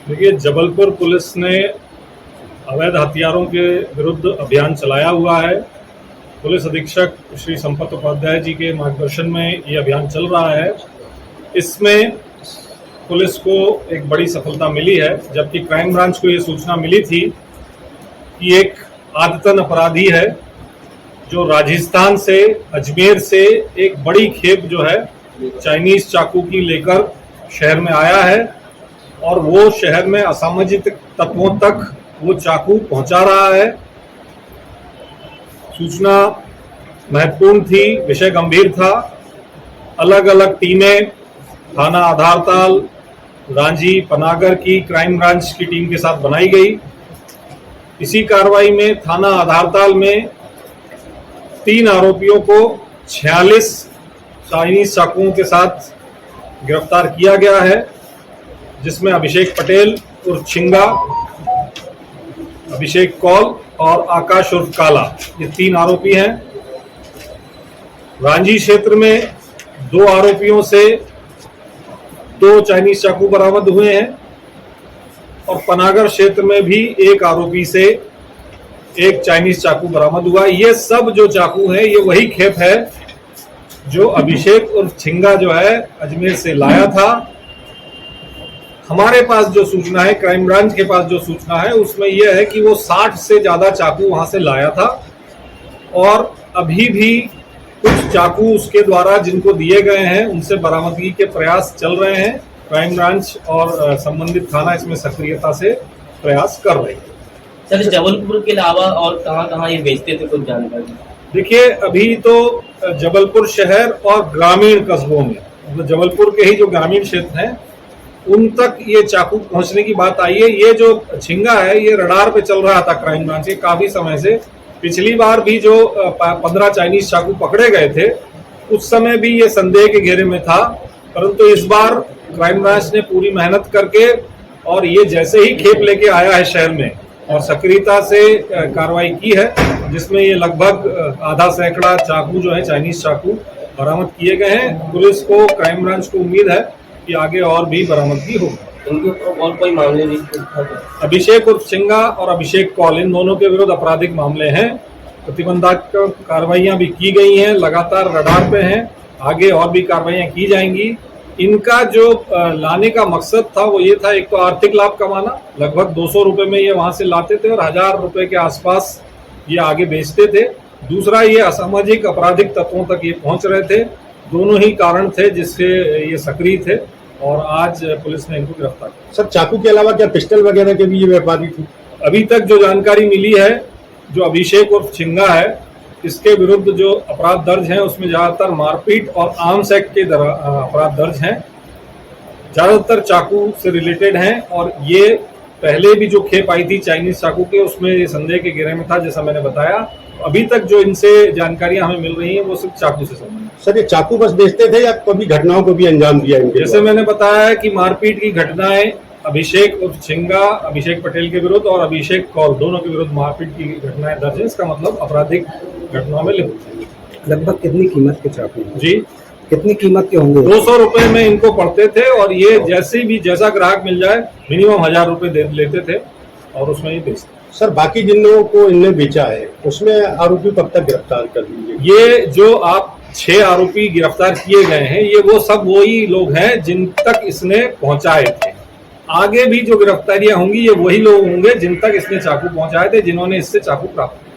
देखिए, जबलपुर पुलिस ने अवैध हथियारों के विरुद्ध अभियान चलाया हुआ है। पुलिस अधीक्षक श्री संपत उपाध्याय जी के मार्गदर्शन में ये अभियान चल रहा है। इसमें पुलिस को एक बड़ी सफलता मिली है, जबकि क्राइम ब्रांच को ये सूचना मिली थी कि एक आदतन अपराधी है जो राजस्थान से, अजमेर से एक बड़ी खेप जो है चाइनीज चाकू की लेकर शहर में आया है और वो शहर में असामाजिक तत्वों तक वो चाकू पहुंचा रहा है। सूचना महत्वपूर्ण थी, विषय गंभीर था। अलग अलग टीमें थाना आधारताल, रांझी, पनागर की क्राइम ब्रांच की टीम के साथ बनाई गई। इसी कार्रवाई में थाना आधारताल में 3 आरोपियों को 46 चाइनीज चाकुओं के साथ गिरफ्तार किया गया है, जिसमें अभिषेक पटेल उर्फ छिंगा, अभिषेक कौल और आकाश उर्फ काला, ये 3 आरोपी हैं। रांझी क्षेत्र में 2 आरोपियों से 2 चाइनीज चाकू बरामद हुए हैं और पनागर क्षेत्र में भी 1 आरोपी से 1 चाइनीज चाकू बरामद हुआ। ये सब जो चाकू है ये वही खेप है जो अभिषेक उर्फ छिंगा जो है अजमेर से लाया था। हमारे पास जो सूचना है, क्राइम ब्रांच के पास जो सूचना है, उसमें यह है कि वो 60 से ज्यादा चाकू वहां से लाया था और अभी भी कुछ चाकू उसके द्वारा जिनको दिए गए हैं उनसे बरामदगी के प्रयास चल रहे हैं। क्राइम ब्रांच और संबंधित थाना इसमें सक्रियता से प्रयास कर रहे हैं। सर, जबलपुर के अलावा और कहाँ-कहाँ ये बेचते थे, कुछ जानकारी? देखिए, अभी तो जबलपुर शहर और ग्रामीण कस्बों में, मतलब जबलपुर के ही जो ग्रामीण क्षेत्र हैं उन तक ये चाकू पहुंचने की बात आई है। ये जो छिंगा है ये रडार पे चल रहा था क्राइम ब्रांच के काफी समय से। पिछली बार भी जो 15 चाइनीज चाकू पकड़े गए थे उस समय भी ये संदेह के घेरे में था, परंतु इस बार क्राइम ब्रांच ने पूरी मेहनत करके और ये जैसे ही खेप लेके आया है शहर में और सक्रियता से कार्रवाई की है, जिसमें ये लगभग आधा सैकड़ा चाकू जो है चाइनीज चाकू बरामद किए गए हैं। पुलिस को, क्राइम ब्रांच को उम्मीद है कि आगे और भी बरामदगी होगी। उनके और कोई मामले नहीं? अभिषेक उर्फ छिंगा और अभिषेक कौल, इन दोनों के विरुद्ध आपराधिक मामले हैं। प्रतिबंधात्मक कार्रवाइयां भी की गई हैं, लगातार रडार पे हैं, आगे और भी कार्रवाइयां की जाएंगी। इनका जो लाने का मकसद था वो ये था, एक तो आर्थिक लाभ कमाना, लगभग 200 रुपए में ये वहां से लाते थे और 1000 रुपए के आसपास ये आगे बेचते थे। दूसरा, ये असामाजिक आपराधिक तत्वों तक ये पहुंच रहे थे। दोनों ही कारण थे जिससे ये सक्रिय थे और आज पुलिस ने इनको गिरफ्तार किया। सर, चाकू के अलावा क्या पिस्टल वगैरह के भी ये व्यापारी थे? अभी तक जो जानकारी मिली है, जो अभिषेक उर्फ छिंगा है, इसके विरुद्ध जो अपराध दर्ज हैं उसमें ज्यादातर मारपीट और आर्म्स एक्ट के अपराध दर्ज हैं, ज्यादातर चाकू से रिलेटेड हैं। और ये पहले भी जो खेप आई थी चाइनीज चाकू के, उसमें ये संदेह के घेरे में था, जैसा मैंने बताया। अभी तक जो इनसे जानकारियां हमें मिल रही हैं वो सिर्फ चाकू से संबंधित। सर, ये चाकू बस बेचते थे या कभी घटनाओं को भी अंजाम दिया इनके? जैसे मैंने बताया है कि मारपीट की घटनाएं अभिषेक उर्फ छिंगा, अभिषेक पटेल के विरुद्ध और अभिषेक कौल, दोनों के विरुद्ध मारपीट की घटनाएं दर्ज है। इसका मतलब आपराधिक घटनाओं में लिप्त है। लगभग कितनी कीमत के चाकू जी? कितनी कीमत के होंगे? 200 रुपए में इनको पड़ते थे और ये जैसा ग्राहक मिल जाए मिनिमम 1000 रुपए दे लेते थे और उसमें ये बेचते। सर, बाकी जिन लोगों को इनने बेचा है उसमें आरोपी कब तक गिरफ्तार कर लीजिए? ये जो आप 6 आरोपी गिरफ्तार किए गए हैं, ये वो सब वही लोग हैं जिन तक इसने पहुंचाए थे। आगे भी जो गिरफ्तारियां होंगी ये वही लोग होंगे जिन तक इसने चाकू पहुंचाए थे, जिन्होंने इससे चाकू प्राप्त किया।